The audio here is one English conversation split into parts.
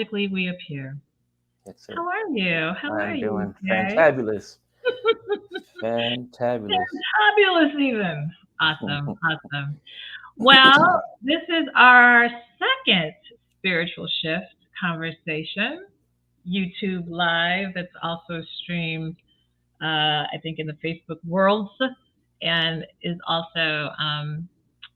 magically we appear. Yes, sir. How are you? How are I'm you, doing Jay? fantabulous. Fantabulous. Fabulous, even. Awesome, awesome. Well, this is our second spiritual shift conversation. YouTube Live, that's also streamed, I think, in the Facebook worlds, and is also on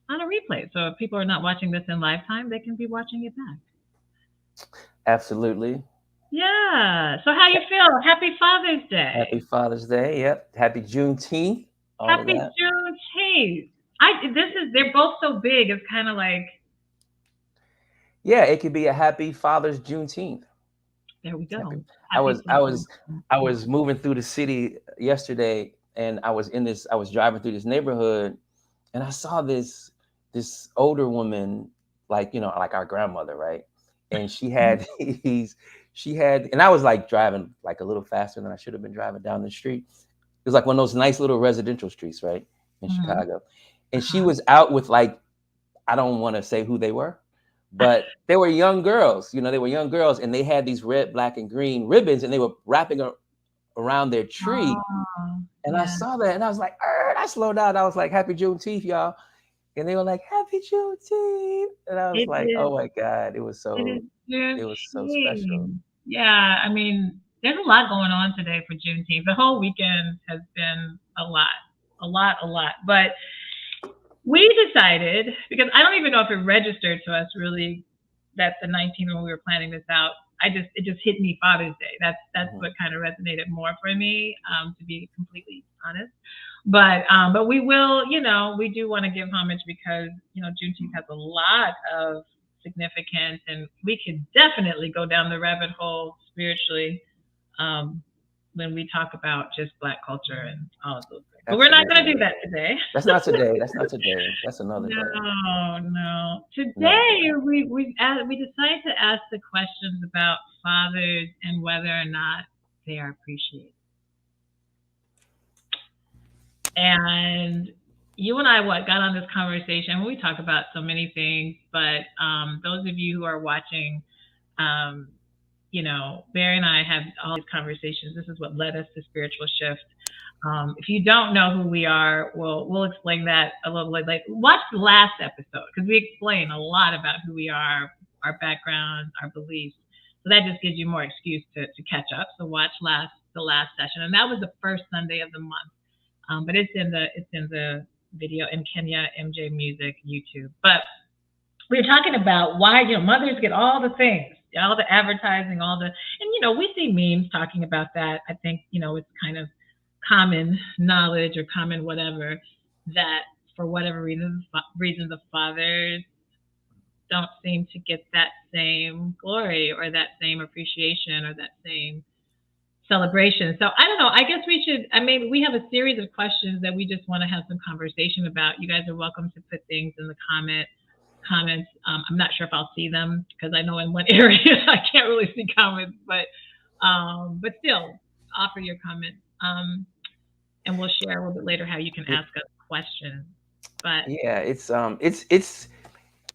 a replay. So if people are not watching this in lifetime, they can be watching it back. Absolutely. Yeah. So how you feel? Happy Father's Happy Day. Father's Day. Yep. Happy Juneteenth. All of Happy that. Juneteenth. They're both so big. It's kind of like, Yeah, it could be a happy Father's Juneteenth. there we Happy. go. I Happy was I Father's was I Day. was moving through the city yesterday, and I was driving through this neighborhood, and I saw this older woman, like, like our grandmother, right? And she had these she had and I was like driving like a little faster than I should have been driving down the street. It was like one of those nice little residential streets, right, in Mhm. Chicago. And she Uh-huh. was out with, like, I don't want to say who they were, but they were young girls. They were young girls, and they had these red, black, and green ribbons, and they were wrapping around their tree. Oh, And I yeah. saw that, and I was like, I slowed down. I was like, Happy Juneteenth, y'all. And they were like, Happy Juneteenth. And I was It like, is. oh my God, It is it was so special. Juneteenth. Yeah, I mean, there's a lot going on today for Juneteenth. The whole weekend has been a lot, a lot, a lot. But we decided, because I don't even know if it registered to us really that the 19th, when we were planning this out, it just hit me Father's Day. That's Mhm. what kind of resonated more for me, to be completely honest. But we will, we do want to give homage because Juneteenth has a lot of significance, and we could definitely go down the rabbit hole spiritually, um, when we talk about just Black culture and all of those things. But we're not going to Absolutely. do that today. That's not today. That's not today. That's another day. No, no. Another day. Today we decided to ask the questions about fathers and whether or not they are appreciated. And you and I got on this conversation. We talk about so many things, but those of you who are watching, um, Barry and I have all these conversations. This is what led us to spiritual shift. If you don't know who we are, we'll explain that a little bit later. Watch the last episode because we explain a lot about who we are, our background, our beliefs. So that just gives you more excuse to catch up. So watch the last session, and that was the first Sunday of the month. But it's in the video in Kenya MJ Music YouTube. But we were talking about why mothers get all the things, all the advertising, all the, and we see memes talking about that. I think it's kind of common knowledge or common whatever that for whatever reason the fathers don't seem to get that same glory or that same appreciation or that same celebration. So I don't know. I guess we should. I mean, we have a series of questions that we just want to have some conversation about. You guys are welcome to put things in the comments. I'm not sure if I'll see them because I know in one area I can't really see comments, but still offer your comments. And we'll share a little bit later how you can ask us questions. But Yeah,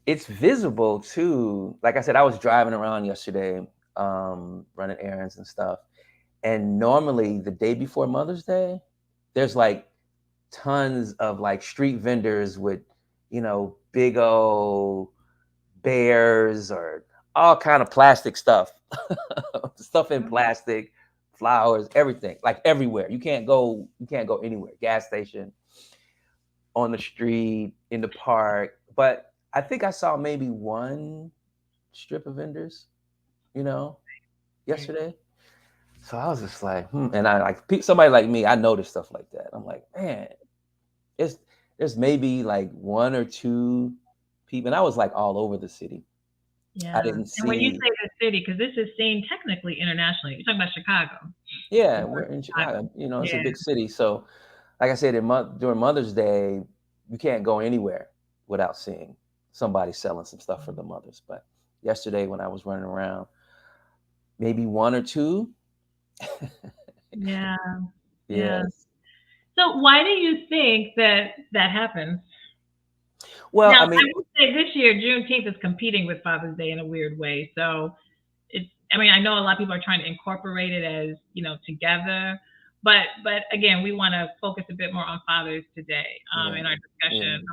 it's visible too. Like I said, I was driving around yesterday, running errands and stuff. And normally the day before Mother's Day, there's like tons of like street vendors with, big old bears or all kind of plastic stuff, stuff in plastic, flowers, everything, like everywhere. You can't go anywhere. Gas station, on the street, in the park. But I think I saw maybe one strip of vendors, you know, right. yesterday. So I was just like, and I like somebody like me. I noticed stuff like that. I'm like, man, it's there's maybe like one or two people, and I was like all over the city. I Yeah. didn't And when you see. say the city, because this is seen technically internationally, you're talking about Chicago. Yeah, We're we're in in Chicago. Chicago. It's a Yeah. big city. So, like I said, during Mother's Day, you can't go anywhere without seeing somebody selling some stuff for the mothers. But yesterday, when I was running around, maybe one or two. Yeah. Yeah. Yes. So why do you think that happens? Well, Now, I I mean, will say this year Juneteenth is competing with Father's Day in a weird way. So it's I mean, I know a lot of people are trying to incorporate it as, together, but again, we want to focus a bit more on fathers today, Yeah, in our yeah, discussion.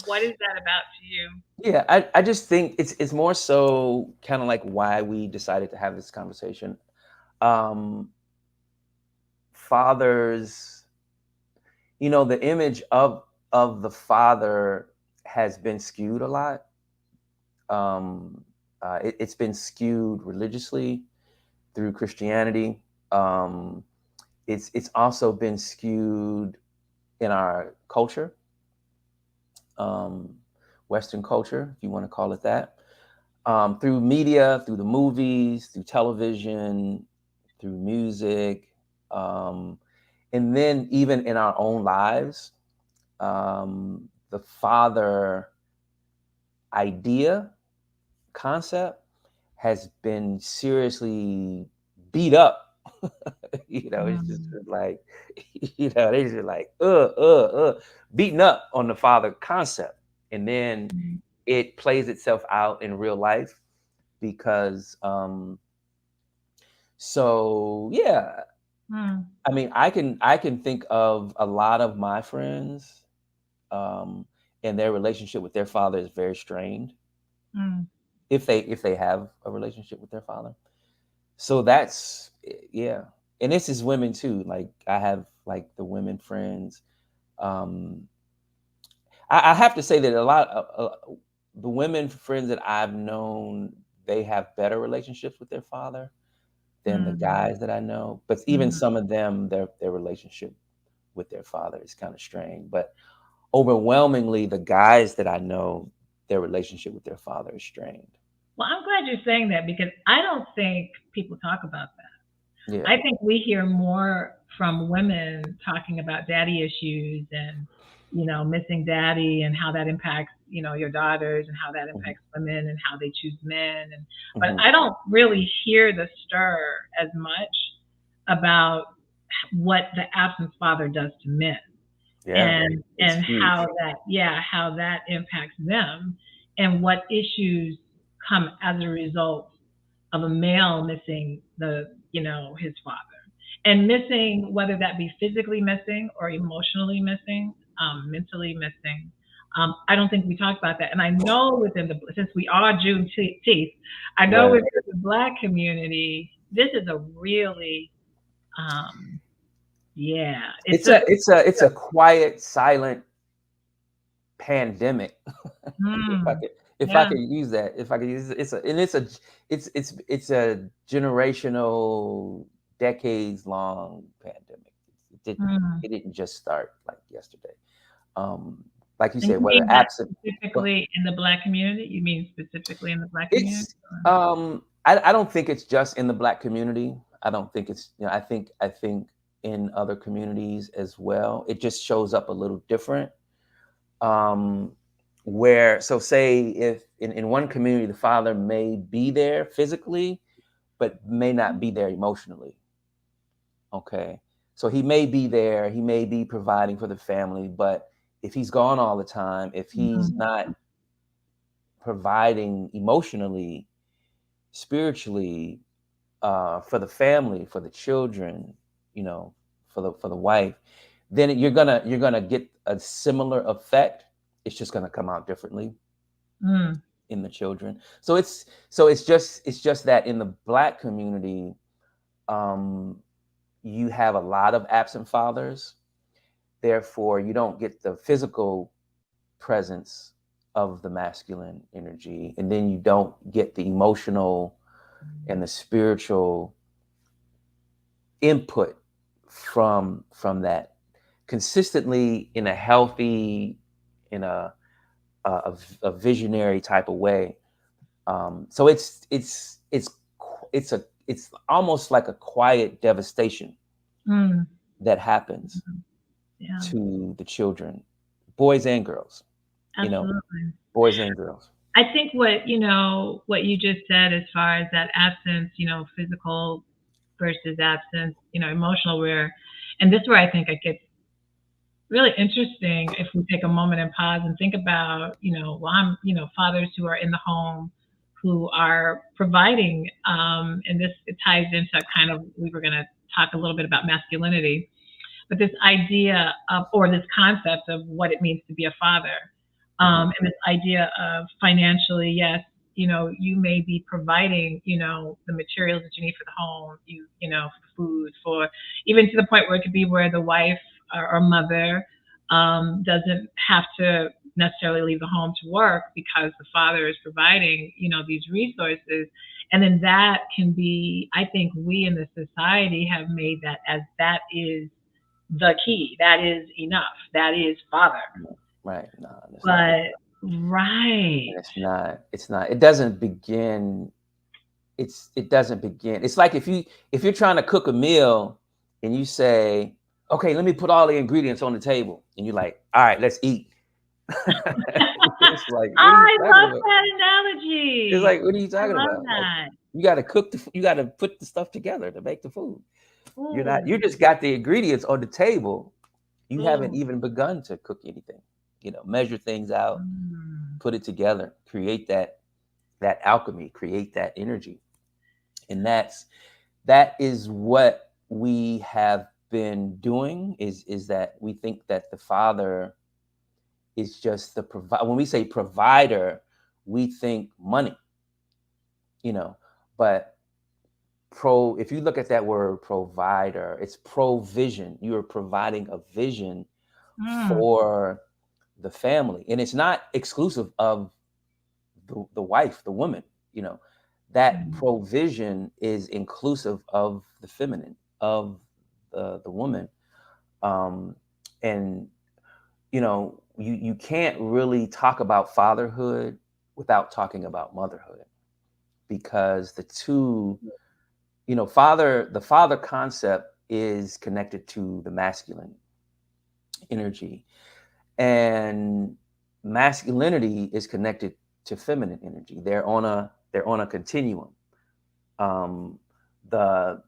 What is that about to you? yeah. I just think it's more so kind of like why we decided to have this conversation. Um, Fathers, the image of the father has been skewed a lot. Um, it's been skewed religiously through Christianity. Um, it's also been skewed in our culture, um, Western culture, if you want to call it that, through media, through the movies, through television, through music, um, and then even in our own lives, the father idea concept has been seriously beat up. It's just Mm, like, they just like, beating up on the father concept. And then mm, it plays itself out in real life because, so yeah, mm, I mean, I can think of a lot of my friends, um, and their relationship with their father is very strained mm. if they have a relationship with their father. So that's yeah, and this is women too. Like I have like the women friends. Um, I have to say that a lot of the women friends that I've known, they have better relationships with their father than the Mm, guys that I know. But even mm. some of them, their relationship with their father is kind of strained. But overwhelmingly, the guys that I know, their relationship with their father is strained. Well, I'm glad you're saying that because I don't think people talk about that. Yeah. I think we hear more from women talking about daddy issues and, missing daddy and how that impacts, your daughters and how that Hmm. impacts women and how they choose men. And but Hmm. I don't really hear the stir as much about what the absent father does to men Yeah, it's and how huge. that how that impacts them and what issues come as a result of a male missing his father and missing, whether that be physically missing or emotionally missing, mentally missing. I don't think we talk about that. And I know since we are Juneteenth, I know Right. within the Black community, this is a really, um, yeah, It's a quiet, silent pandemic. if I mm, could if I yeah, could use that, if I could use it, it's a generational, decades long pandemic. mm. It didn't just start like yesterday. Um, like you And said, you whether mean that absent, well, specifically in the Black community? You mean specifically in the Black community? it's I don't think it's just in the Black community. I don't think it's I think in other communities as well. It just shows up a little different. um, where so say if in one community the father may be there physically but may not be there emotionally. Okay, so he may be there, he may be providing for the family, but if he's gone all the time, if he's Mhm, not providing emotionally, spiritually, for the family, for the children, you know for the wife, then you're gonna get a similar effect. It's just gonna come out differently mm, in the children. So it's just that in the Black community, um, you have a lot of absent fathers. Therefore, you don't get the physical presence of the masculine energy, and then you don't get the emotional and the spiritual input from that consistently in a healthy, in a visionary type of way. So it's almost like a quiet devastation mm, that happens mhm. Yeah, to the children, boys and girls. You know, absolutely. boys and girls. I think what you just said as far as that absence, physical versus absence, emotional, and this is where I think it gets really interesting if we take a moment and pause and think about, well, I'm, fathers who are in the home who are providing, and this it ties into kind of, we were going to talk a little bit about masculinity, but this idea of, or this concept of what it means to be a father, Hmm. and this idea of financially, yes, you may be providing, the materials that you need for the home, for the food, for even to the point where it could be where the wife or mother doesn't have to necessarily leave the home to work because the father is providing, these resources. And then that can be, I think we in the society have made that as that is the key. That is enough. That is father. Right. No, it's not. But right, It's not. It's not. It doesn't begin. It doesn't begin. It's like if you're trying to cook a meal and you say, "Okay, let me put all the ingredients on the table," and you're like, "All right, let's eat." It's like, what are you I talking love about? that It's analogy. like, what are you I talking love about? Like, that. you got to cook you got to put the stuff together to make the food. You're not. You Ooh, just got the ingredients on the table. You haven't ooh. even begun to cook anything. Measure things out, Mm, put it together, create that alchemy, create that energy, and that is what we have been doing. Is that we think that the father is just the provide. When we say provider, we think money, you know, but if you look at that word provider, it's provision. You are providing a vision mm, for the family, and it's not exclusive of the wife, the woman. you know that mm, provision is inclusive of the feminine, of the woman. um and you can't really talk about fatherhood without talking about motherhood, because the two, the father concept is connected to the masculine energy, and masculinity is connected to feminine energy. They're on a continuum. um the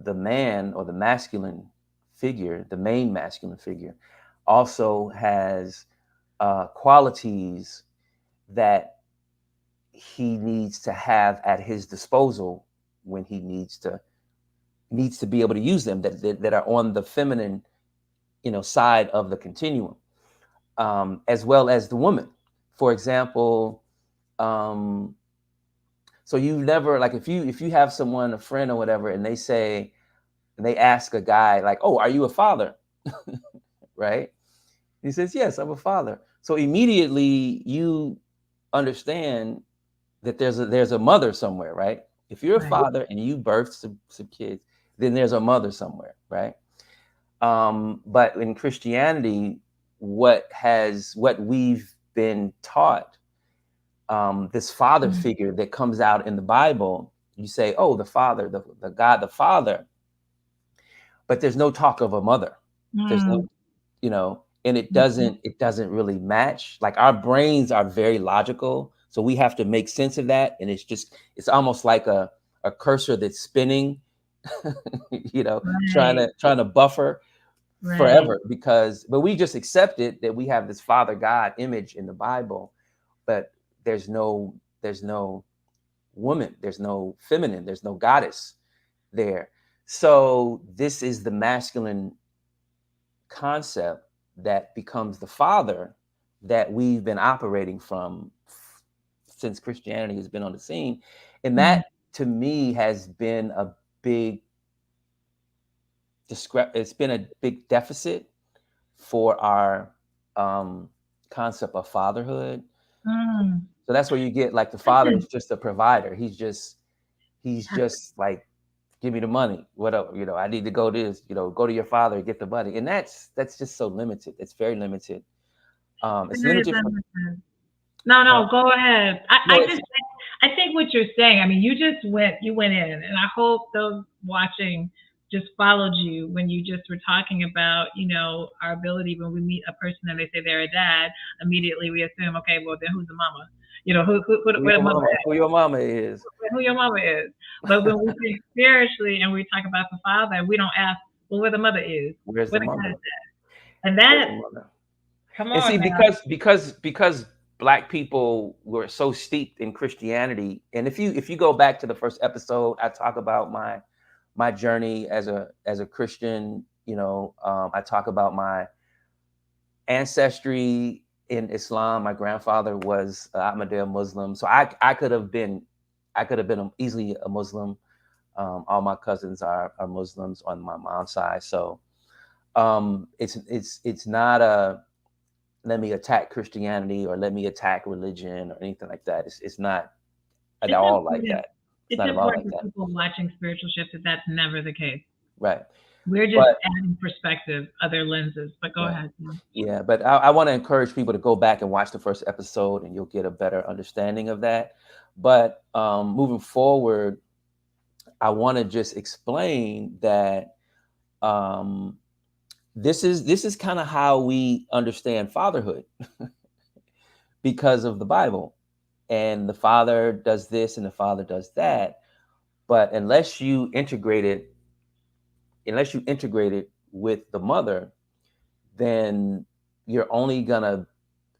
the man, or the masculine figure, the main masculine figure, also has qualities that he needs to have at his disposal when he needs to be able to use them, that are on the feminine, side of the continuum, as well as the woman. For example, um, so you never, like, if you have someone, a friend or whatever, and they ask a guy like, "Oh, are you a father?" Right? He says, "Yes, I'm a father." So immediately you understand that there's a mother somewhere, right? If you're a right. father and you birth some kids, then there's a mother somewhere, right? But in Christianity, what we've been taught, this father Mm, figure that comes out in the Bible, you say, "Oh, the father, the God, the father," but there's no talk of a mother. There's no, mm, and it mhm. doesn't really match. Like, our brains are very logical, so we have to make sense of that, and it's almost like a cursor that's spinning, trying Right, to buffer right. forever, but we just accepted that we have this father God image in the Bible, but there's no there's no woman, there's no feminine, there's no goddess there. So this is the masculine concept that becomes the father that we've been operating from since Christianity has been on the scene. And Mm, that, to me, has been a big it's been a big deficit for our um, concept of fatherhood. mm. So that's where you get, like, the That's father in, is just a provider. He's yeah, just like, give me the money, whatever. I need to go this. Go to your father, get the money, and that's just so limited. It's very limited. It's very limited for. limited. No, Huh? no, go ahead. I No, it's just, I think what you're saying, I mean, you went in, and I hope those watching just followed you when you just were talking about, our ability when we meet a person and they say they're a dad, immediately we assume, okay, well, then who's the mama? who Where the your mother mama. at? Who your mama is. Who your mama is. But when we think spiritually and we talk about the father, we don't ask, well, where the mother is, Where's where the the God mother? is at. And Where's that, the mother? come And see, on now. because Black people were so steeped in Christianity. And if you go back to the first episode, I talk about my journey as a Christian. I talk about my ancestry in Islam. My grandfather was Ahmadiyya Muslim, so I could have been easily a Muslim. All my cousins are Muslims on my mom's side, so it's not a let me attack Christianity or let me attack religion or anything like that. It's not at It's all like important. that. It's It's not at all important like for that. people watching spiritual shift that that's never the case. Right. We're just But adding perspective, other lenses. But go right. ahead. Yeah. Yeah. But I want to encourage people to go back and watch the first episode, and you'll get a better understanding of that. But moving forward, I want to just explain that um, this is kind of how we understand fatherhood because of the Bible. And the father does this and the father does that. But unless you integrate it with the mother, then you're only gonna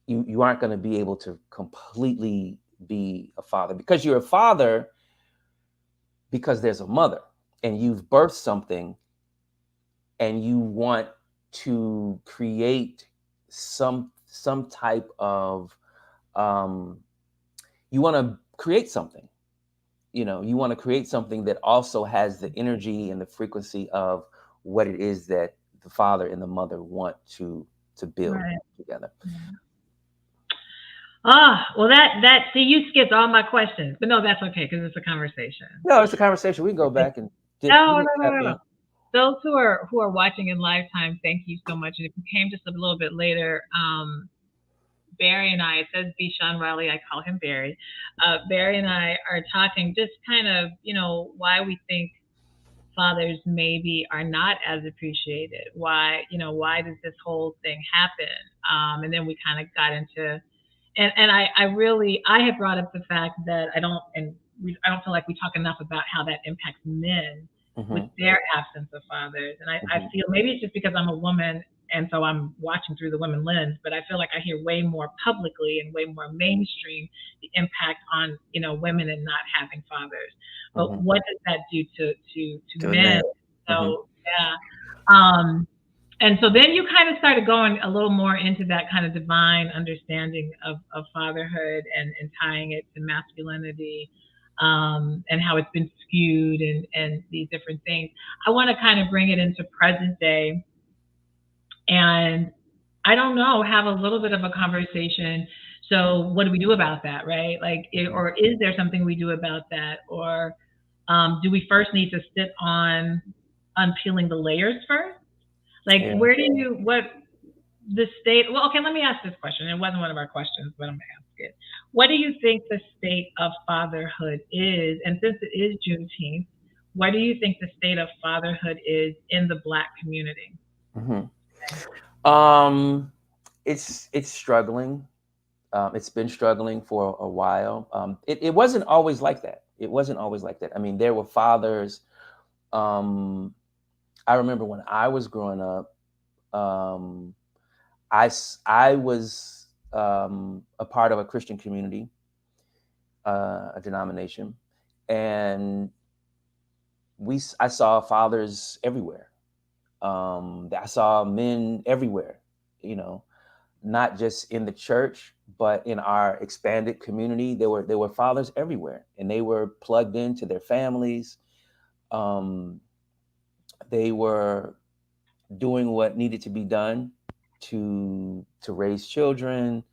you aren't gonna be able to completely be a father, because you're a father because there's a mother and you've birthed something, and you want to create some type of um, you want to create something. You want to create something that also has the energy and the frequency of what it is that the father and the mother want to build Right. together. Yeah. Ah, well, that see, you skipped all my questions, but no, that's okay because it's a conversation. No, it's a conversation. We can go It's, back and no, we no, can no, tap no, no. in. Those who are watching in lifetime, thank you so much. And if you came just a little bit later, Barry and I, it says B. Sean Riley, I call him Barry. Barry and I are talking just kind of, why we think fathers maybe are not as appreciated. Why does this whole thing happen? And then we kind of got into, and I really, I have brought up the fact that I don't feel like we talk enough about how that impacts men with Hmm. their absence of fathers. And I Hmm. feel maybe it's just because I'm a woman and so I'm watching through the women lens, but I feel like I hear way more publicly and way more mainstream the impact on, women and not having fathers. But Hmm. what does that do to To the man. men? Hmm. So yeah. And so then you kind of started going a little more into that kind of divine understanding of fatherhood and tying it to masculinity, and how it's been skewed and these different things. I want to kind of bring it into present day and I don't know, have a little bit of a conversation. So what do we do about that, right? Like, Hmm. or is there something we do about that, or do we first need to sit on unpeeling the layers first? Like, Yeah. where do you what the state? Well, okay, let me ask this question. It wasn't one of our questions, but I'm gonna ask it. What do you think the state of fatherhood is? And since it is Juneteenth, what do you think the state of fatherhood is in the Black community? Hmm. Um, it's struggling. It's been struggling for a while. It wasn't always like that. It wasn't always like that. I mean, there were fathers. Um, I remember when I was growing up, um, I was a part of a Christian community, a denomination, and I saw fathers everywhere. I saw men everywhere. You know, not just in the church, but in our expanded community. There were fathers everywhere, and they were plugged into their families. Um, they were doing what needed to be done to raise children,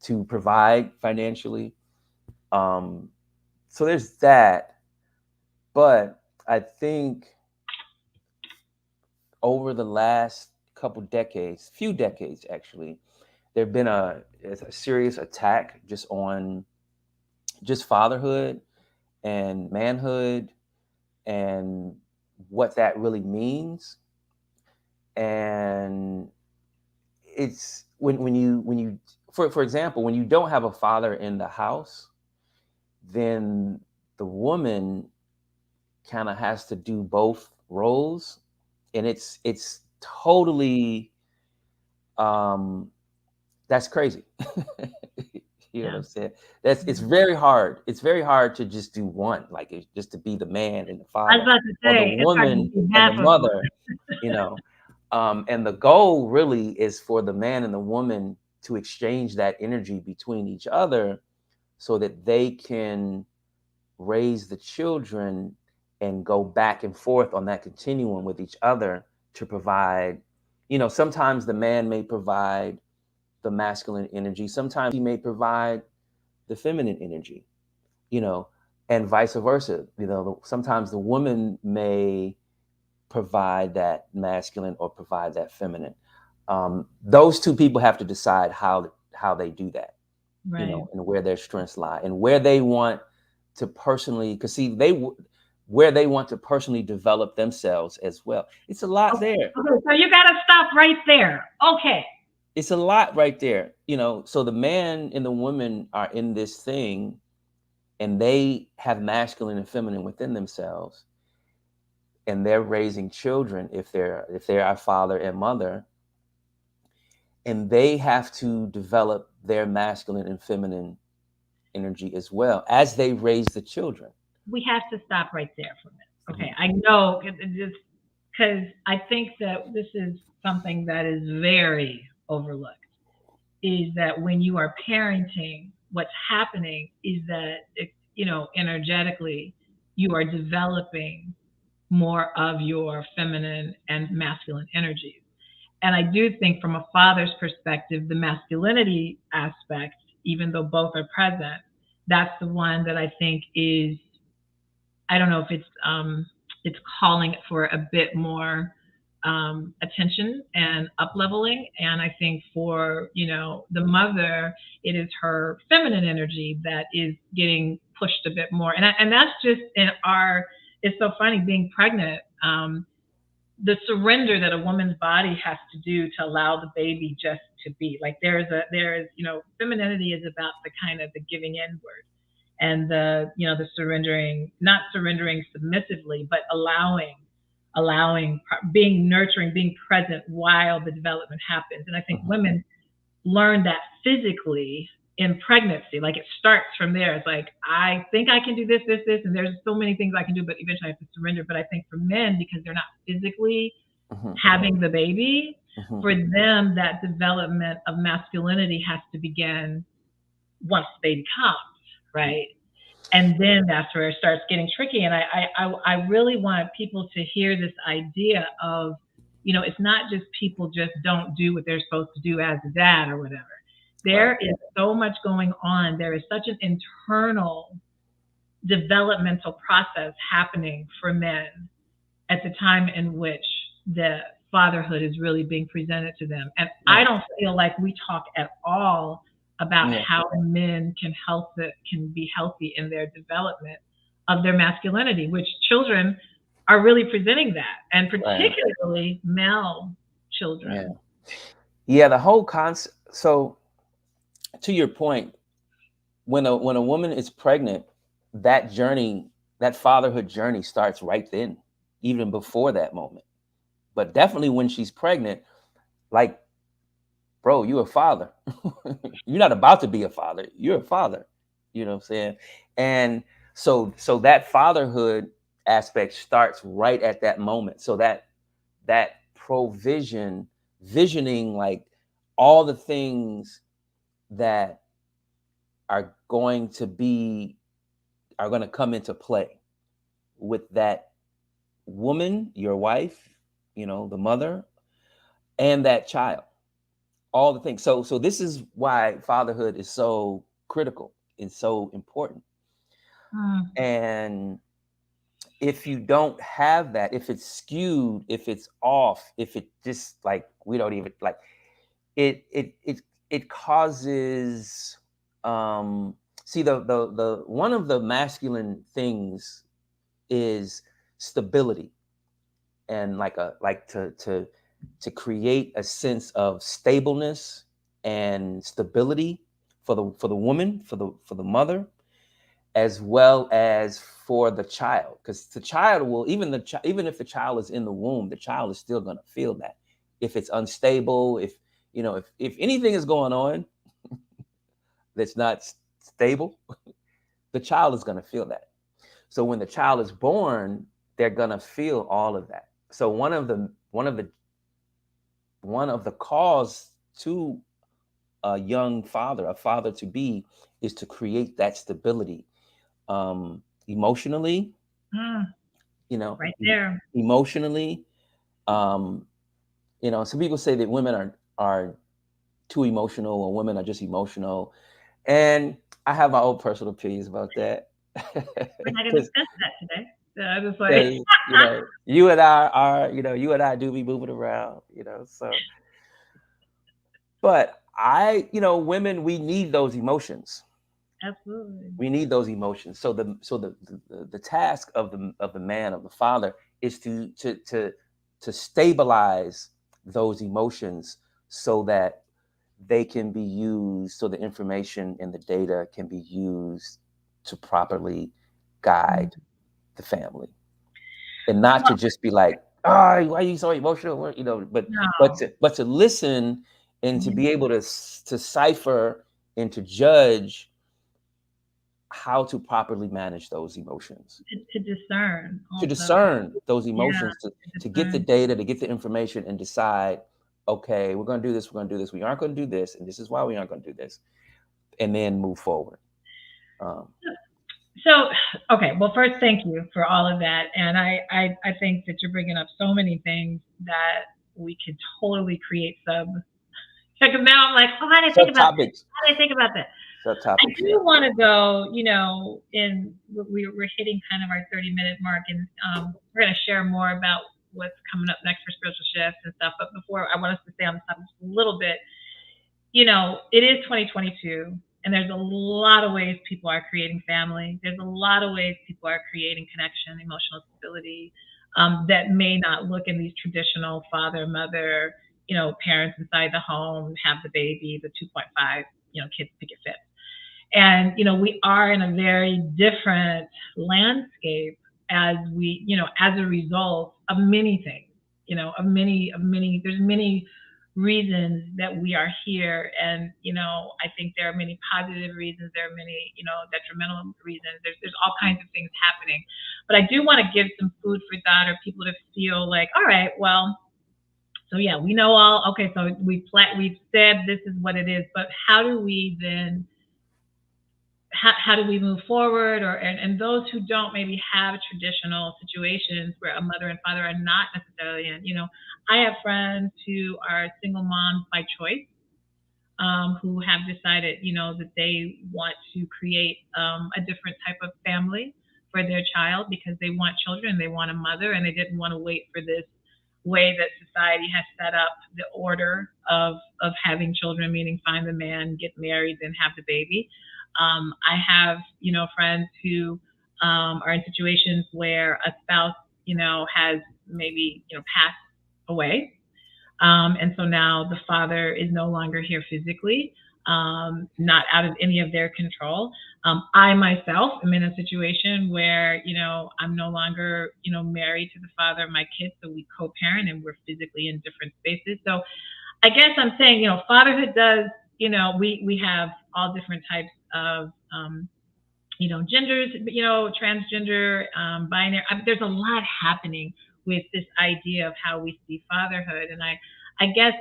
to provide financially. Um, so there's that. But I think over the last few decades actually, there've been a serious attack just on just fatherhood and manhood and what that really means. And it's when you for example, when you don't have a father in the house, then the woman kind of has to do both roles, and it's totally um that's crazy. You know what Yeah. I'm saying? That's it's Yeah. very hard. It's very hard to just do one, like it's just to be the man and the I was father, about to or the say it's hard to woman be and half the of one. mother. You know, and the goal really is for the man and the woman to exchange that energy between each other, so that they can raise the children and go back and forth on that continuum with each other to provide. Sometimes the man may provide the masculine energy, sometimes he may provide the feminine energy, you know, and vice versa. Sometimes the woman may provide that masculine or provide that feminine. Those two people have to decide how they do that, Right. and where their strengths lie and where they want to personally, because see, where they want to personally develop themselves as well. It's a lot Okay. there. Okay. So you got to stop right there. Okay. It's a lot right there. So the man and the woman are in this thing, and they have masculine and feminine within themselves, and they're raising children, if they're a father and mother, and they have to develop their masculine and feminine energy as well as they raise the children. We have to stop right there for a minute. Okay. Mhm. I know it just because I think that this is something that is very overlooked. Is that when you are parenting, what's happening is that, energetically, you are developing more of your feminine and masculine energies. And I do think from a father's perspective, the masculinity aspect, even though both are present, that's the one that I think is, I don't know if it's calling for a bit more attention and up leveling. And I think for the mother, it is her feminine energy that is getting pushed a bit more. And that's just in our. It's so funny being pregnant. The surrender that a woman's body has to do to allow the baby just to be, like, there is femininity is about the kind of the giving inward, and the surrendering, not surrendering submissively, but allowing, being nurturing, being present while the development happens. And I think Mhm. women learn that physically in pregnancy. Like, it starts from there. It's like, I think I can do this, and there's so many things I can do, but eventually I have to surrender. But I think for men, because they're not physically Mhm. having the baby, Mhm. for them that development of masculinity has to begin once the baby comes, right? And then that's where it starts getting tricky. And I really want people to hear this idea of, it's not just people just don't do what they're supposed to do as a dad or whatever. Right. There is so much going on. There is such an internal developmental process happening for men at the time in which the fatherhood is really being presented to them. And I Right. don't feel like we talk at all about Yeah. how men can be healthy in their development of their masculinity, which children are really presenting that, and Right. particularly male Yeah. children. Yeah. The whole concept. So, to your point, when a woman is pregnant, that journey, that fatherhood journey, starts right then, even before that moment. But definitely when she's pregnant, like, bro, you're a father. You're not about to be a father. You're a father. You know what I'm saying? And so that fatherhood aspect starts right at that moment. So that provision, visioning, like, all the things that are going to be are going to come into play with that woman, your wife, the mother, and that child. All the things. So this is why fatherhood is so critical and so important. Mm, And if you don't have that, if it's skewed, if it's off, if it just, like, we don't even like it causes, see, the one of the masculine things is stability, and like to create a sense of stableness and stability for the woman, for the mother, as well as for the child, because the child will, even if the child is in the womb, the child is still going to feel that. If it's unstable, if anything is going on, that's not stable, the child is going to feel that. So when the child is born, they're going to feel all of that. So one of the cause to a young father, a father to be, is to create that stability, emotionally, Mm, you know, right there. emotionally. Um, some people say that women are too emotional or women are just emotional, and I have my own personal opinions about that. We're not going to because discuss that today. So I was like, because you and I do be moving around, so. But women, we need those emotions. absolutely. We need those emotions. So the task of the man, of the father, is to stabilize those emotions so that they can be used, so the information and the data can be used to properly Mm. guide the family, and not Well, to just be like, oh, why are you so emotional? But to listen and to no. be able to cipher and to judge how to properly manage those emotions, To discern to also. discern those Yeah, emotions, to to get the discern. data, to get the information, and decide, okay, we're going to do this, we're going to do this, we aren't going to do this, and this is why we aren't going to do this, and then move forward. Um, So, okay. Well, first, thank you for all of that, and I think that you're bringing up so many things that we could totally create sub. Because now I'm like, oh, how did I think about this? subtopics, How did I think about that? I subtopics, yeah. do want to go, in we're hitting kind of our 30-minute mark, and we're going to share more about what's coming up next for spiritual shifts and stuff. But before, I want us to stay on the topic just a little bit. It is 2022, and there's a lot of ways people are creating family. There's a lot of ways people are creating connection, emotional stability, that may not look in these traditional father, mother, parents inside the home, have the baby, the 2.5, kids picket fence. And we are in a very different landscape as a result of many things, of many there's many reasons that we are here. And I think there are many positive reasons, there are many detrimental reasons, there's all kinds of things happening. But I do want to give some food for thought, or people to feel like, all right, well, so yeah, we know all, okay, so we've said this is what it is, but how do we move forward? And those who don't maybe have traditional situations where a mother and father are not necessarily in, I have friends who are single moms by choice, who have decided, that they want to create a different type of family for their child because they want children, they want a mother, and they didn't want to wait for this way that society has set up the order of having children, meaning find the man, get married, then have the baby. I have, friends who are in situations where a spouse, has maybe, passed away, and so now the father is no longer here physically, not out of any of their control. I myself am in a situation where, I'm no longer, married to the father of my kids. So we co parent and we're physically in different spaces. So I guess I'm saying, fatherhood does, we have all different types of, genders, transgender, binary. There's a lot happening with this idea of how we see fatherhood. And I guess,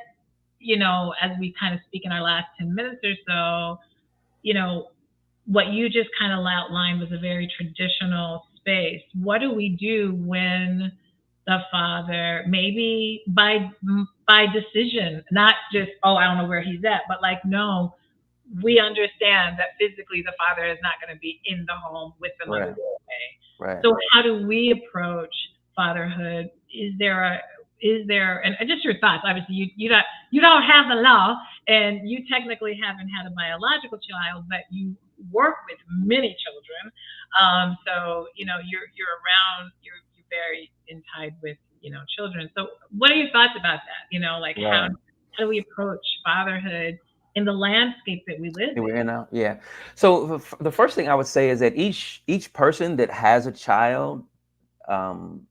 as we kind of speak in our last 10 minutes or so, you know, what you just kind of outlined was a very traditional space. What do we do when the father, maybe by decision, not just, oh, I don't know where he's at, but like, no, we understand that physically the father is not going to be in the home with the mother Right, away. right. So how do we approach fatherhood? And just your thoughts? Obviously, you don't have the law, and you technically haven't had a biological child, but you work with many children. So you're around. You're very in tied with children. So what are your thoughts about that? Like Right. how do we approach fatherhood in the landscape that we live And we're in? in now, yeah. So the first thing I would say is that each person that has a child, um,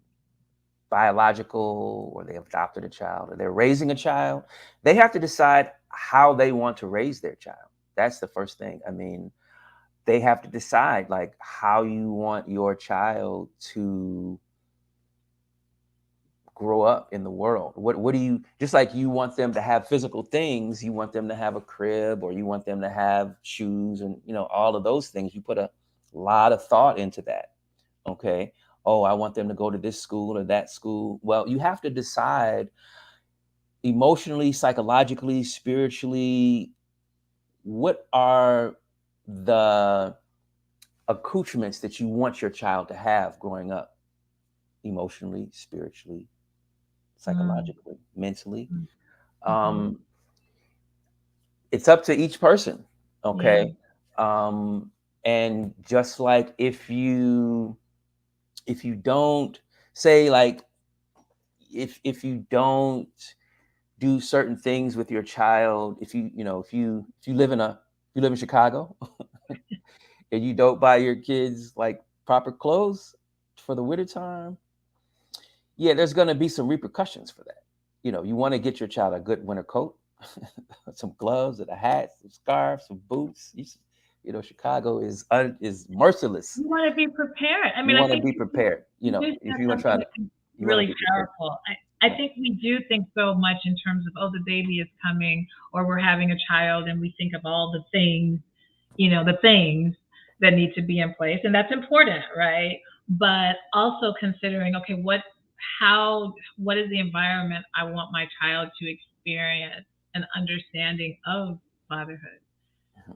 biological, or they have adopted a child, or they're raising a child, they have to decide how they want to raise their child. That's the first thing. I mean, they have to decide like how you want your child to grow up in the world. What do you, just like you want them to have physical things, you want them to have a crib, or you want them to have shoes, and all of those things. You put a lot of thought into that. Okay. Oh, I want them to go to this school or that school. Well, you have to decide emotionally, psychologically, spiritually, what are the accoutrements that you want your child to have growing up, emotionally, spiritually, Mm, psychologically, mentally. mm, mhm. um, it's up to each person. Yeah. Okay. And just like if you don't say, like, if you don't do certain things with your child, if you live in Chicago and you don't buy your kids like proper clothes for the winter time, yeah, there's going to be some repercussions for that. You want to get your child a good winter coat, some gloves and a hat, some scarves, some boots. Chicago is merciless. You want to be prepared. I You mean, I want to think be prepared. you If just said you want to try something to, that is you want to really be prepared. powerful. I Yeah. think we do think so much in terms of, oh, the baby is coming, or we're having a child, and we think of all the things, the things that need to be in place, and that's important, right? But also considering, okay, what is the environment I want my child to experience an understanding of fatherhood?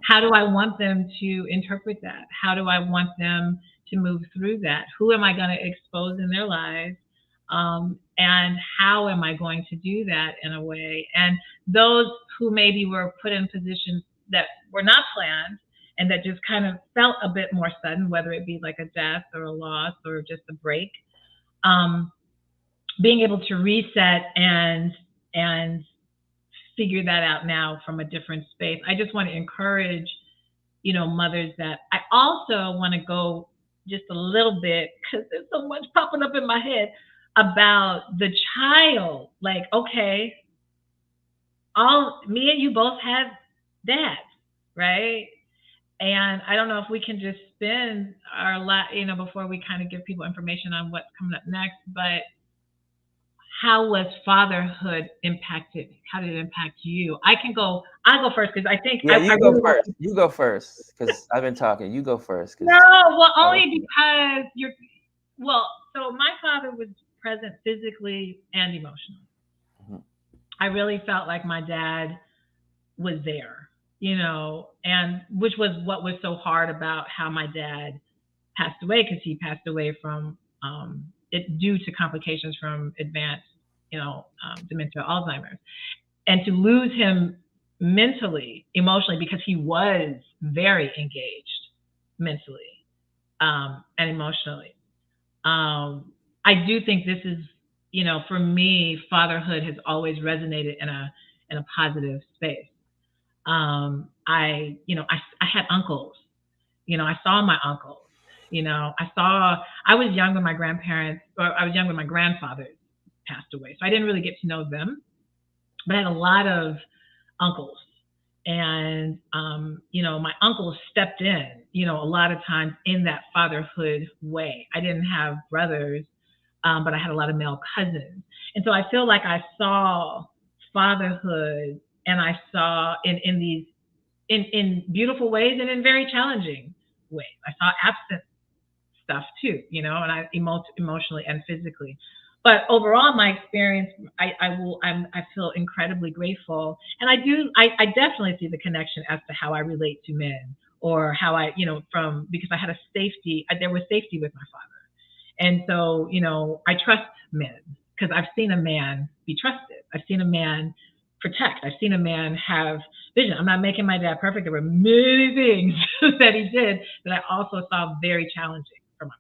How do I want them to interpret that? How do I want them to move through that? Who am I going to expose in their lives? And how am I going to do that in a way? And those who maybe were put in positions that were not planned and that just kind of felt a bit more sudden, whether it be like a death or a loss or just a break, um, being able to reset and figure that out now from a different space. I just want to encourage mothers that I also want to go just a little bit because there's so much popping up in my head about the child. Like, okay, all me and you both have dads, right? And I don't know if we can just spend our before we kind of give people information on what's coming up next, but how was fatherhood impacted? How did it impact you? I'll go first because I think Yeah, I you go really want first. to. You go first because I've been talking. You go first No, because well, I was. only because well, so my father was present physically and emotionally. Mhm. I really felt like my dad was there, and which was what was so hard about how my dad passed away, because he passed away from it due to complications from advanced, dementia, Alzheimer's, and to lose him mentally, emotionally, because he was very engaged mentally and emotionally. I do think this is, for me, fatherhood has always resonated in a positive space. I had uncles. I saw my uncles. I was young when my grandparents, or I was young when my grandfather passed away, so I didn't really get to know them. But I had a lot of uncles, and my uncles stepped in, a lot of times in that fatherhood way. I didn't have brothers, but I had a lot of male cousins, and so I feel like I saw fatherhood, and I saw in these in beautiful ways and in very challenging ways. I saw absent stuff too, and emotionally and physically. But overall, my experience, I feel incredibly grateful, and I definitely see the connection as to how I relate to men, or how I, from because I had a safety, there was safety with my father, and so I trust men because I've seen a man be trusted. I've seen a man protect. I've seen a man have vision. I'm not making my dad perfect. There were many things that he did that I also saw very challenging for my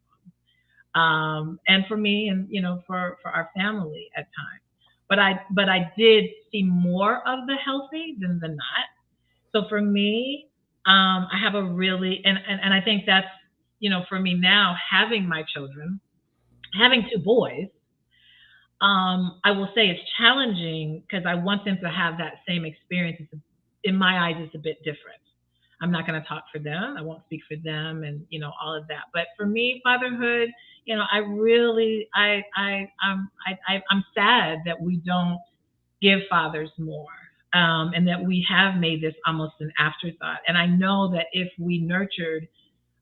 and for me, and for our family at times. But I did see more of the healthy than the not. So for me, I have a really, and I think that's, for me now, having my children, having two boys, I will say it's challenging because I want them to have that same experience. In my eyes, it's a bit different. I'm not going to talk for them. I won't speak for them, and all of that. But for me, fatherhood, I really, I'm sad that we don't give fathers more. And that we have made this almost an afterthought. And I know that if we nurtured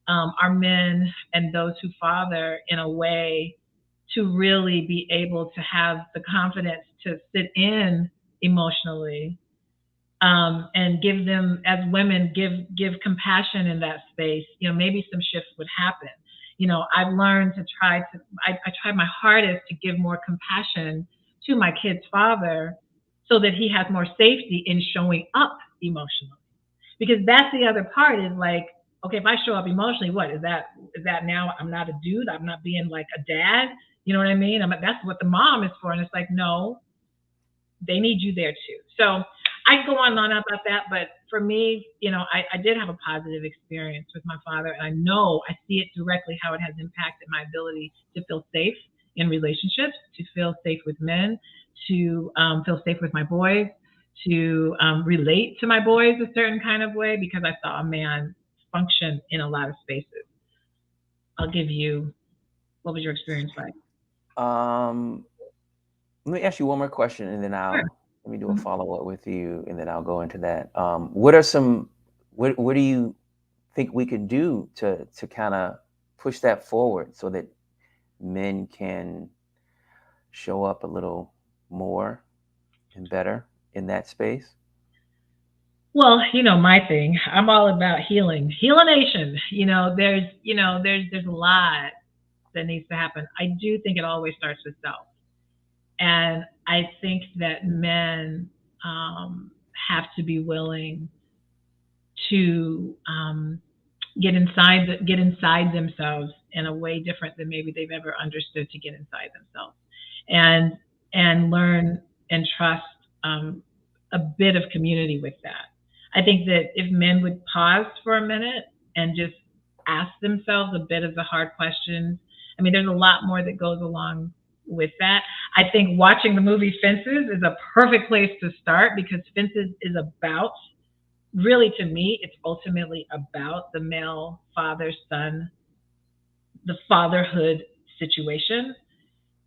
our men and those who father in a way to really be able to have the confidence to sit in emotionally, and give them, as women, give compassion in that space, maybe some shifts would happen. I've learned to I try my hardest to give more compassion to my kid's father, so that he has more safety in showing up emotionally. Because that's the other part, is like, okay, if I show up emotionally, what is that now I'm not a dude, I'm not being like a dad, you know what I mean? That's what the mom is for. And it's like, no, they need you there too. So I can go on and on about that, but for me, I did have a positive experience with my father, and I know I see it directly how it has impacted my ability to feel safe in relationships, to feel safe with men, to feel safe with my boys, to relate to my boys a certain kind of way, because I saw a man function in a lot of spaces. I'll give you, what was your experience like? Um, Let me ask you one more question, and then Sure. let me do a Mhm. follow up with you, and then I'll go into that. What are some what do you think we can do to kind of push that forward so that men can show up a little more and better in that space? Well, my thing. I'm all about healing, healination. There's a lot that needs to happen. I do think it always starts with self, and I think that men have to be willing to get inside themselves in a way different than maybe they've ever understood to get inside themselves, and learn and trust a bit of community with that. I think that if men would pause for a minute and just ask themselves a bit of the hard questions, I mean, there's a lot more that goes along with that. I think watching the movie Fences is a perfect place to start, because Fences is about, really, to me, it's ultimately about the male father son, the fatherhood situation,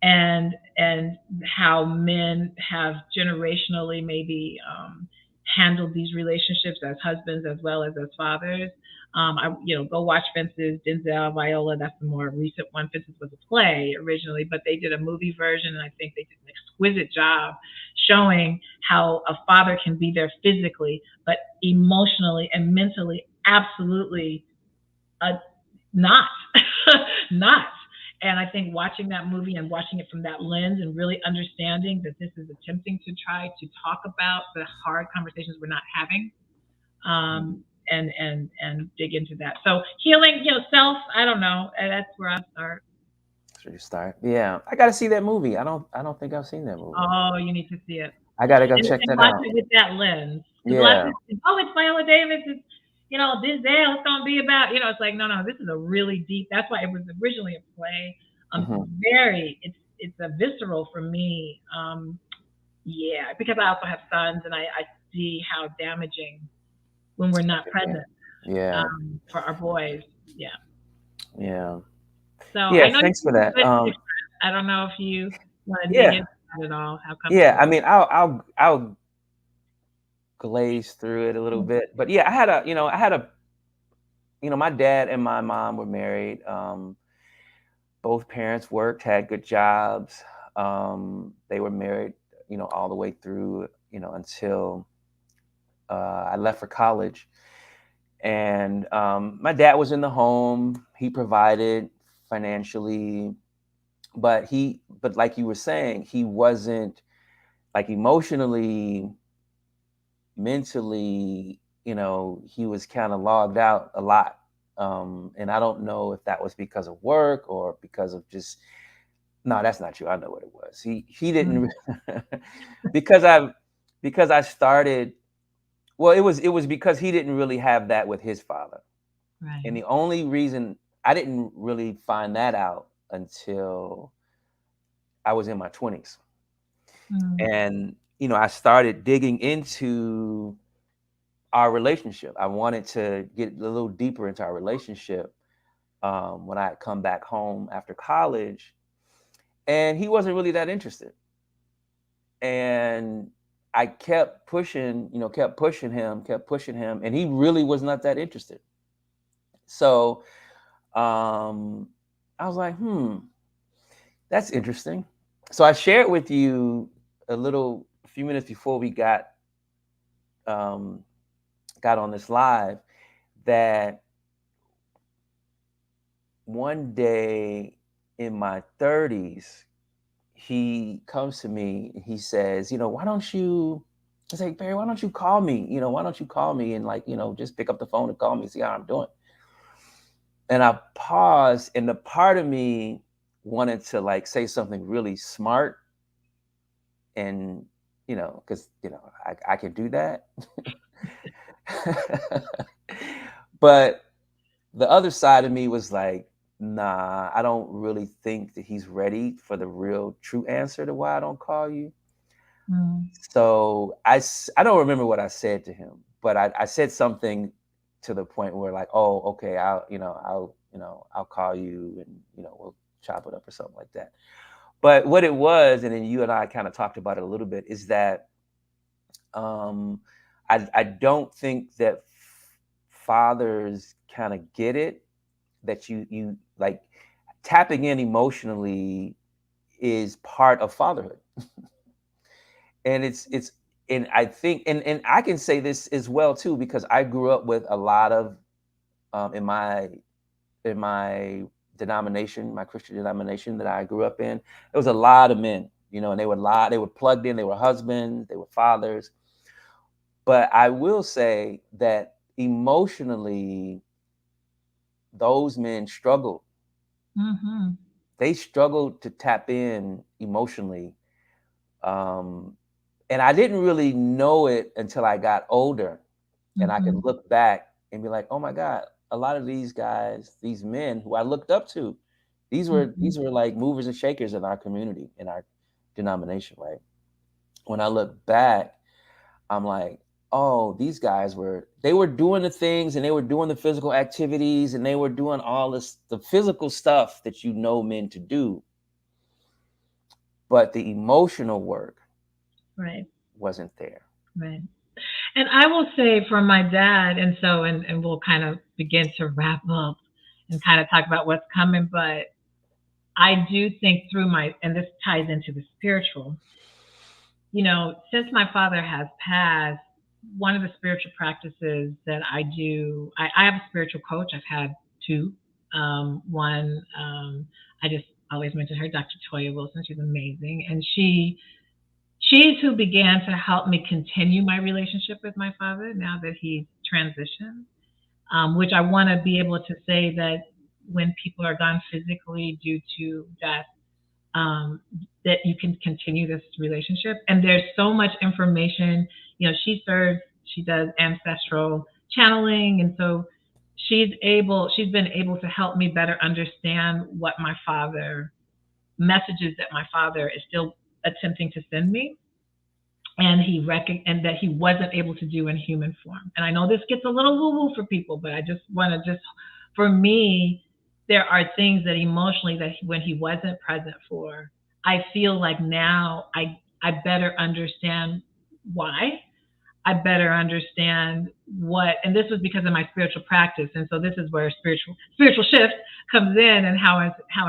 and how men have generationally maybe handled these relationships as husbands as well as fathers. Go watch Fences. Denzel, Viola. That's the more recent one. Fences was a play originally, but they did a movie version, and I think they did an exquisite job showing how a father can be there physically, but emotionally and mentally, absolutely uh, not, not. And I think watching that movie and watching it from that lens, and really understanding that this is attempting to try to talk about the hard conversations we're not having, Mhm. and dig into that. So healing, self. I don't know. That's where I start. Should you start? Yeah, I got to see that movie. I don't think I've seen that movie. Oh, you need to see it. I got to go check And that watch out. it with that lens. Because a lot of Yeah. people think, oh, it's Viola Davis. It's, Denzel. It's going to be about, it's like, no, no, this is a really deep, that's why it was originally a play. Hmm. It's a visceral for me. Yeah, because I also have sons, and I see how damaging when we're not present Yeah. for our boys. Yeah. Yeah. So Yeah. I know Thanks for you're that. good to express. I don't know if you want to dig Yeah. into that at all, how Yeah. comfortable. I mean, I'll glaze through it a little bit, but yeah, my dad and my mom were married. Both parents worked, had good jobs. They were married, all the way through, until I left for college. And my dad was in the home. He provided financially, but like you were saying, he wasn't like emotionally, mentally, he was kind of logged out a lot. And I don't know if that was because of work or because of just, no, that's not true. I know what it was. He Mm, didn't because I started, well, it was because he didn't really have that with his father. And right. the only reason I didn't really find that out until I was in my 20s. Mm, And I started digging into our relationship. I wanted to get a little deeper into our relationship when I had come back home after college, and he wasn't really that interested. And I kept pushing him, and he really was not that interested. So um, I was like, that's interesting. So I shared with you a few minutes before we um, got on this live that one day in my 30s, he comes to me and he says, why don't you? I say, Barry, why don't you call me? Why don't you call me and like, just pick up the phone and call me, see how I'm doing. And I paused, and the part of me wanted to like say something really smart, and because I can do that. But the other side of me was like, nah, I don't really think that he's ready for the real true answer to why I don't call you. Mm. So I don't remember what I said to him, but I said something to the point where like, oh, okay, I'll call you, and we'll chop it up or something like that. But what it was, and then you and I kind of talked about it a little bit, is that um, I don't think that fathers kind of get it, that you like tapping in emotionally is part of fatherhood. And it's and I think and I can say this as well too, because I grew up with a lot of in my denomination, my Christian denomination that I grew up in, there was a lot of men, and they were plugged in, they were husbands, they were fathers. But I will say that emotionally, those men struggled. Mm-hmm. They struggled to tap in emotionally. Um, and I didn't really know it until I got older, and I Mm-hmm. could look back and be like, "Oh my God, a lot of these guys, these men who I looked up to, these were Mm-hmm. these were like movers and shakers in our community, in our denomination, right?" When I look back, I'm like, "Oh, these guys they were doing the things, and they were doing the physical activities, and they were doing all this the physical stuff that men to do, but the emotional work Right. wasn't there." Right. And I will say for my dad, and so, and we'll kind of begin to wrap up and kind of talk about what's coming, but I do think through and this ties into the spiritual, since my father has passed, one of the spiritual practices that I do, I have a spiritual coach. I've had two. One, I just always mention her, Dr. Toya Wilson. She's amazing. And she's who began to help me continue my relationship with my father now that he's transitioned, which I want to be able to say that when people are gone physically due to death, um, that you can continue this relationship. And there's so much information. She does ancestral channeling. And so she's been able to help me better understand what my father, messages that my father is still attempting to send me, and and that he wasn't able to do in human form. And I know this gets a little woo woo for people, but I just want to just for me, there are things that emotionally that when he wasn't present for, I feel like now I better understand why. I better understand and this was because of my spiritual practice. And so this is where spiritual shift comes in, and how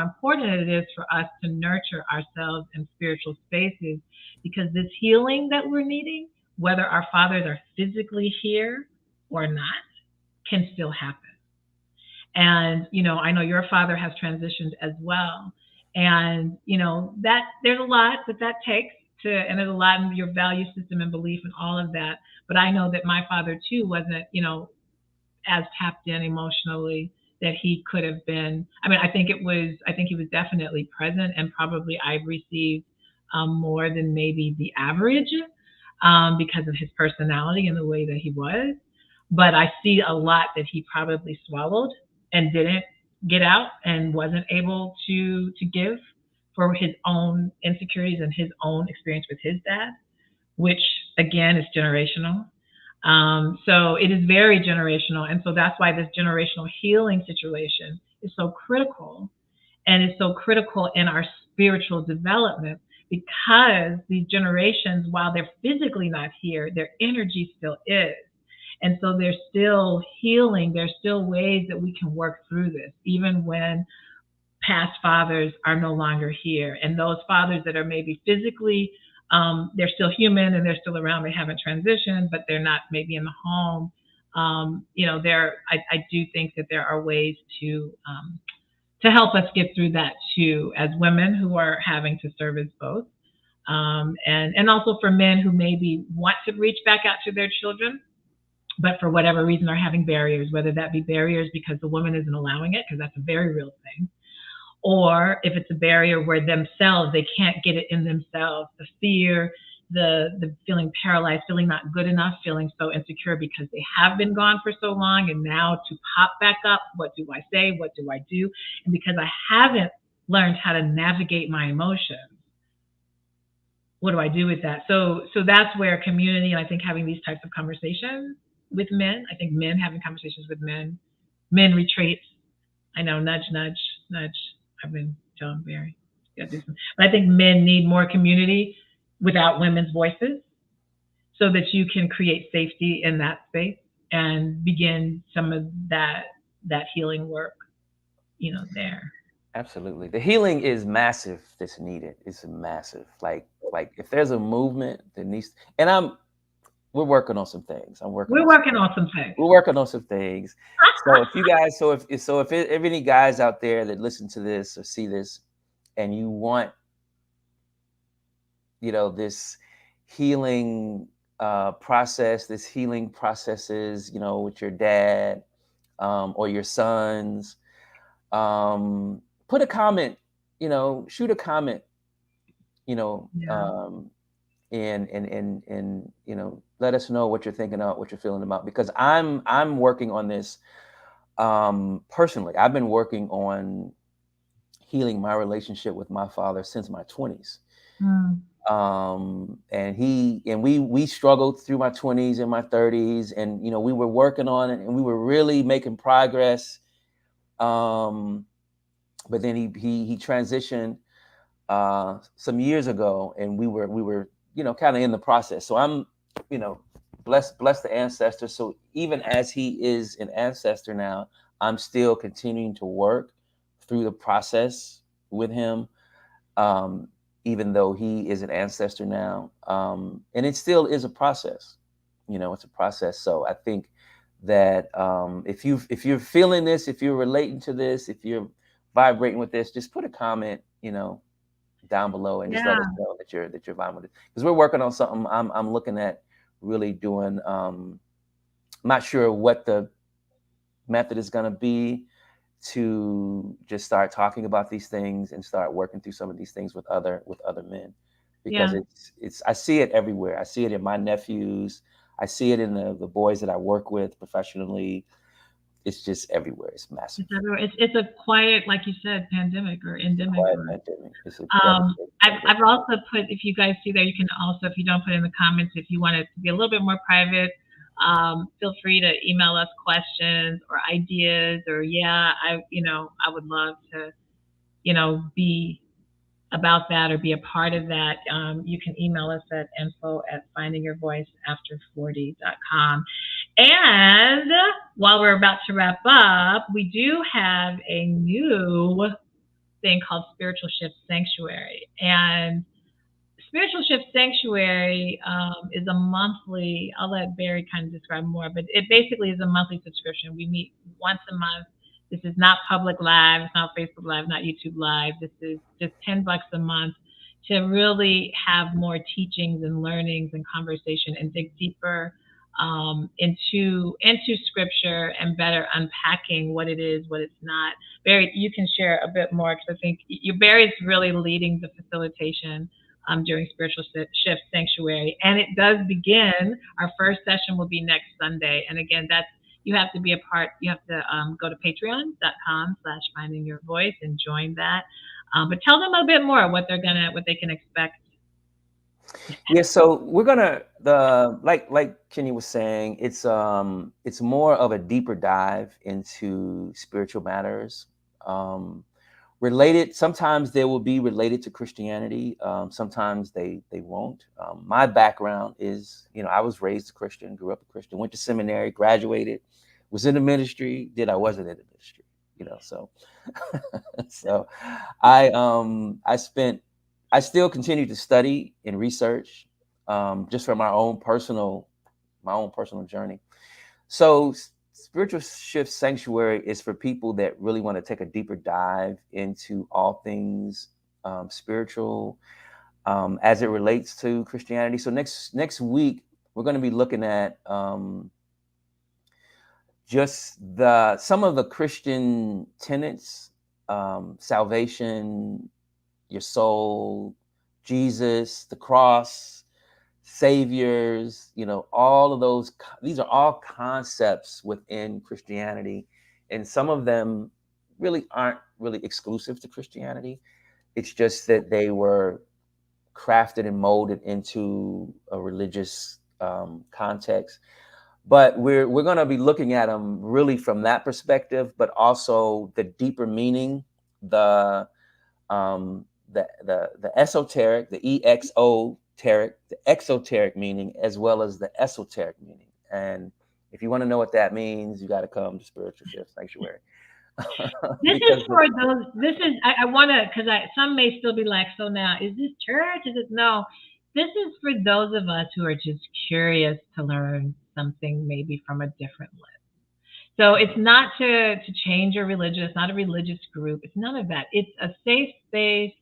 important it is for us to nurture ourselves in spiritual spaces, because this healing that we're needing, whether our fathers are physically here or not, can still happen. And I know your father has transitioned as well, and that there's a lot that takes to, and there's a lot in your value system and belief and all of that. But I know that my father too wasn't as tapped in emotionally that he could have been. I mean, I think he was definitely present, and probably I've received more than maybe the average, because of his personality and the way that he was. But I see a lot that he probably swallowed and didn't get out and wasn't able to give for his own insecurities and his own experience with his dad, which again is generational. So it is very generational. And so that's why this generational healing situation is so critical, and is so critical in our spiritual development, because these generations, while they're physically not here, their energy still is. And so there's still healing. There's still ways that we can work through this, even when past fathers are no longer here. And those fathers that are maybe physically, they're still human and they're still around, they haven't transitioned, but they're not maybe in the home. I do think that there are ways to help us get through that too, as women who are having to serve as both. And also for men who maybe want to reach back out to their children, but for whatever reason are having barriers, whether that be barriers because the woman isn't allowing it, because that's a very real thing, or if it's a barrier where themselves they can't get it in themselves, the fear, the feeling paralyzed, feeling not good enough, feeling so insecure because they have been gone for so long, and now to pop back up, what do I say, what do I do? And because I haven't learned how to navigate my emotions, what do I do with that? So that's where community, and I think having these types of conversations with men, I think men having conversations with men, men retreats. I know, nudge, nudge, nudge. I've been telling Barry, gotta do something. But I think men need more community without women's voices, so that you can create safety in that space and begin some of that healing work, there. Absolutely. The healing is massive that's needed. It's massive. Like if there's a movement that needs, and we're working on some things. I'm working We're on some working on some things. we're working on some things. So if you guys, if any guys out there that listen to this or see this, and you want, this healing process, this healing processes, with your dad, or your sons, put a comment, shoot a comment, you know, Yeah, um, and let us know what you're thinking about, what you're feeling about, because I'm working on this. Personally, I've been working on healing my relationship with my father since my 20s. mm, And we struggled through my 20s and my 30s, and we were working on it, and we were really making progress. um but then he transitioned some years ago, and we were kind of in the process. So I'm, you know bless the ancestor. So even as he is an ancestor now, I'm still continuing to work through the process with him, um, even though he is an ancestor now. And it still is a process. It's a process. So I think that, if you're feeling this, if you're relating to this, if you're vibrating with this, just put a comment, down below, and just let us yeah, know that you're vibing with it, because we're working on something. I'm looking at really doing. I'm not sure what the method is going to be, to just start talking about these things and start working through some of these things with other men, because yeah. it's I see it everywhere. I see it in my nephews. I see it in the boys that I work with professionally. It's just everywhere. It's massive. It's everywhere. It's a quiet, like you said, pandemic or It's a endemic, quiet or pandemic. It's a Um, devastating I've pandemic. also put, if you guys see there, you can also, if you don't put in the comments, if you want it to be a little bit more private, feel free to email us questions or ideas, or yeah, I would love to, be about that or be a part of that. You can email us at info@findingyourvoiceafter40.com. And while we're about to wrap up, we do have a new thing called Spiritual Shift Sanctuary. And Spiritual Shift Sanctuary is a monthly, I'll let Barry kind of describe more, but it basically is a monthly subscription. We meet once a month. This is not public live, it's not Facebook Live, not YouTube Live. This is just $10 a month to really have more teachings and learnings and conversation, and dig deeper into scripture, and better unpacking what it is, what it's not. Barry, you can share a bit more, because I think Barry's really leading the facilitation during Spiritual Shift Sanctuary. And it does begin, our first session will be next Sunday. And again, you have to be a part, you have to go to patreon.com/finding your voice and join that. But tell them a bit more what they can expect. Yeah, so we're gonna the like Kenny was saying, it's more of a deeper dive into spiritual matters. Um, related, sometimes they will be related to Christianity. Sometimes they won't. My background is, I was raised a Christian, grew up a Christian, went to seminary, graduated, was in the ministry, did I wasn't in the ministry, so so I spent I still continue to study and research, just for my own personal journey. So spiritual shift sanctuary is for people that really want to take a deeper dive into all things spiritual, as it relates to Christianity. So next week we're going to be looking at, just the some of the Christian tenets, salvation, your soul, Jesus, the cross, saviors, all of those. These are all concepts within Christianity, and some of them really aren't really exclusive to Christianity. It's just that they were crafted and molded into a religious context. But we're going to be looking at them really from that perspective, but also the deeper meaning, the the esoteric, the exoteric, the exoteric meaning, as well as the esoteric meaning. And if you want to know what that means, you got to come to Spiritual Shift Sanctuary. This is Because for those. This is I want to because I some may still be like, so now is this church? Is it no? This is for those of us who are just curious to learn something maybe from a different lens. So it's not to change your religion. It's not a religious group. It's none of that. It's a safe space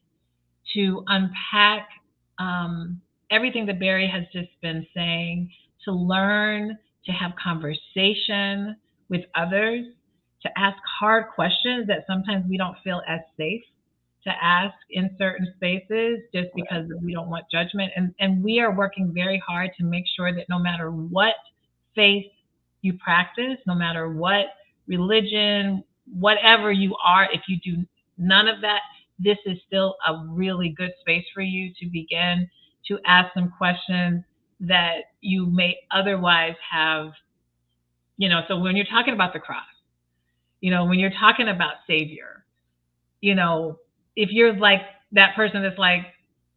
to unpack everything that Barry has just been saying, to learn, to have conversation with others, to ask hard questions that sometimes we don't feel as safe to ask in certain spaces just right, because we don't want judgment. And we are working very hard to make sure that no matter what faith you practice, no matter what religion, whatever you are, if you do none of that, this is still a really good space for you to begin to ask some questions that you may otherwise have. So when you're talking about the cross, when you're talking about Savior, you know, if you're like that person that's like,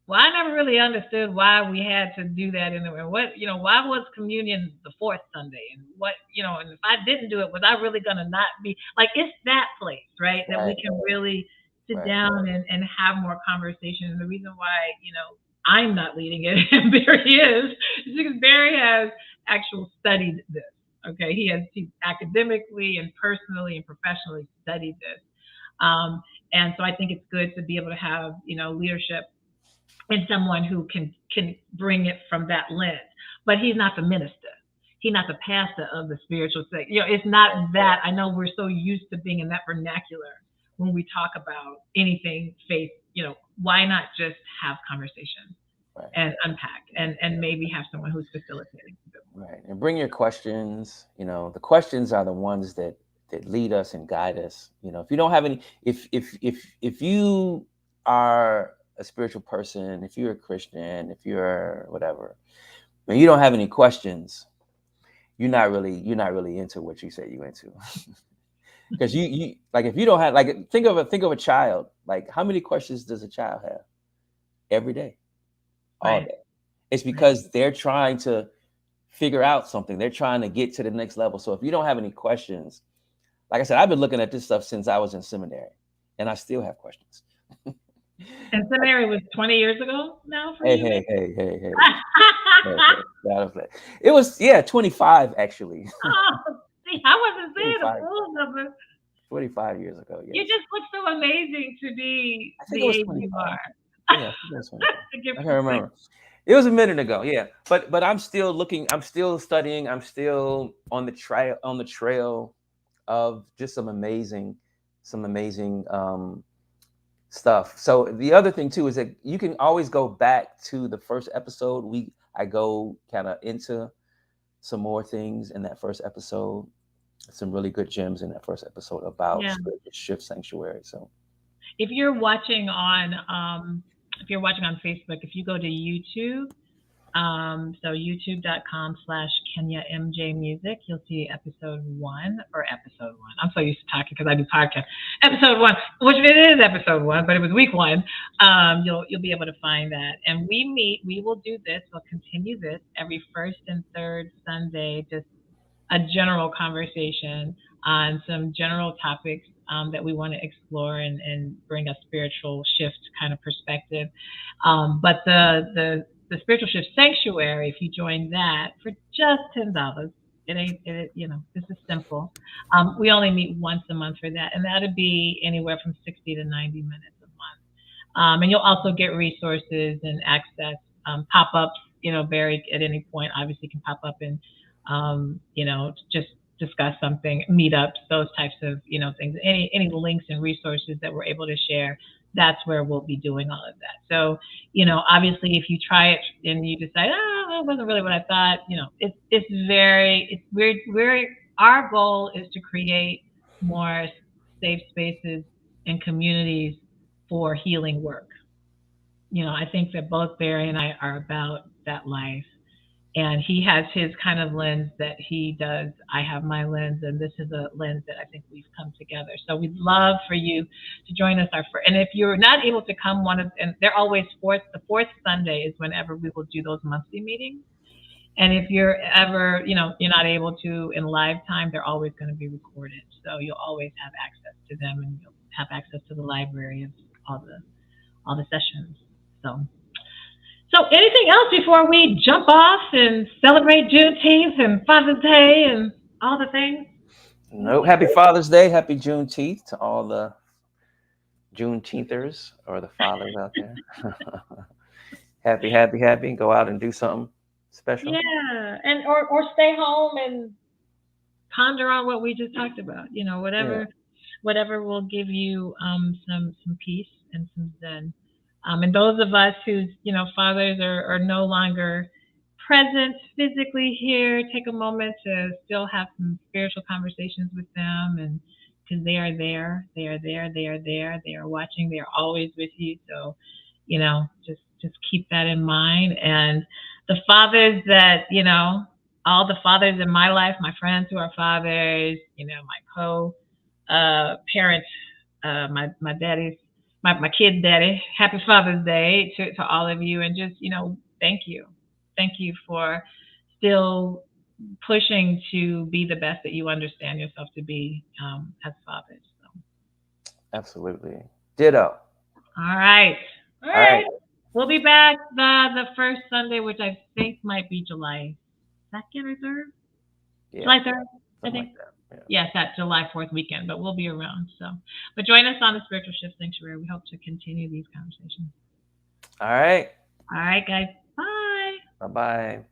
well, I never really understood why we had to do that in the way. Why was communion the fourth Sunday? And and if I didn't do it, was I really going to not be like, it's that place, right? That we right, can really sit right, down and have more conversation. And the reason why, I'm not leading it and Barry is because Barry has actual studied this. Okay. He academically and personally and professionally studied this. And so I think it's good to be able to have, leadership and someone who can bring it from that lens. But he's not the minister. He's not the pastor of the spiritual sect. It's not that. I know we're so used to being in that vernacular when we talk about anything faith. Why not just have conversation right, and unpack and maybe have someone who's facilitating a bit more. right. And bring your questions. The questions are the ones that lead us and guide us. If you don't have any, if you are a spiritual person, if you're a Christian, if you're whatever, and you don't have any questions, you're not really into what you say you're into. Because you like, if you don't have, like, think of a child. Like, how many questions does a child have every day, all Right, day? It's right. because they're trying to figure out something. They're trying to get to the next level. So if you don't have any questions, like I said, I've been looking at this stuff since I was in seminary, and I still have questions. And seminary was 20 years ago now for Hey, you, hey, maybe? hey, hey, hey, hey, hey. It was, yeah, 25 actually. Oh, see, I wasn't saying a 25, full number. 25 years ago. You Yes, just look so amazing to be I think the it was age you 25. are. Yeah, I think it was 25. To give I can't perspective. remember. It was a minute ago. Yeah, but I'm still looking. I'm still studying. I'm still on the trail of just some amazing stuff. So the other thing too is that you can always go back to the first episode. I go kind of into some more things in that first episode. Some really good gems in that first episode about Yeah. spiritual shift sanctuary. So If you're watching on if you're watching on Facebook, if you go to YouTube, so youtube.com/ Kenya MJ Music, you'll see episode 1. I'm so used to talking because I do podcast. Episode 1, which it is episode 1, but it was week 1. You'll be able to find that. And we will do this, we'll continue this every first and third Sunday, just a general conversation on some general topics that we want to explore and bring a spiritual shift kind of perspective. But the spiritual shift sanctuary, if you join that for just $10, it ain't it. This is simple. We only meet once a month for that, and that'll be anywhere from 60 to 90 minutes a month. And you'll also get resources and access, pop-ups, buried at any point. Obviously, can pop up and, just discuss something, meetups, those types of, things. Any links and resources that we're able to share, that's where we'll be doing all of that. So, obviously, if you try it and you decide, that wasn't really what I thought, our goal is to create more safe spaces and communities for healing work. I think that both Barry and I are about that life. And he has his kind of lens that he does. I have my lens, and this is a lens that I think we've come together. So we'd love for you to join us. And if you're not able to come, and they're always the fourth Sunday is whenever we will do those monthly meetings. And if you're ever, you're not able to in live time, they're always going to be recorded. So you'll always have access to them, and you'll have access to the library of all the sessions. So anything else before we jump off and celebrate Juneteenth and Father's Day and all the things? Nope. Happy Father's Day. Happy Juneteenth to all the Juneteenthers or the fathers out there. Happy, happy, happy. Go out and do something special. Yeah, and or stay home and ponder on what we just talked about. Yeah. Whatever will give you some peace and some zen. And those of us whose fathers are no longer present physically here, take a moment to still have some spiritual conversations with them, and because they are there, they are there, they are there, they are watching, they are always with you. So, just keep that in mind. And the fathers that all the fathers in my life, my friends who are fathers, my parents, my daddy's my kid's daddy. Happy Father's Day to all of you, and just thank you for still pushing to be the best that you understand yourself to be as fathers. So. Absolutely. Ditto. All right, all All right. right. We'll be back the first Sunday, which I think might be July 2nd or 3rd. Yeah. July 3rd, I Something think. like that. Yeah. Yes, that July 4th weekend, but we'll be around. So, but join us on the Spiritual Shift Sanctuary. We hope to continue these conversations. All right. All right, guys. Bye. Bye bye.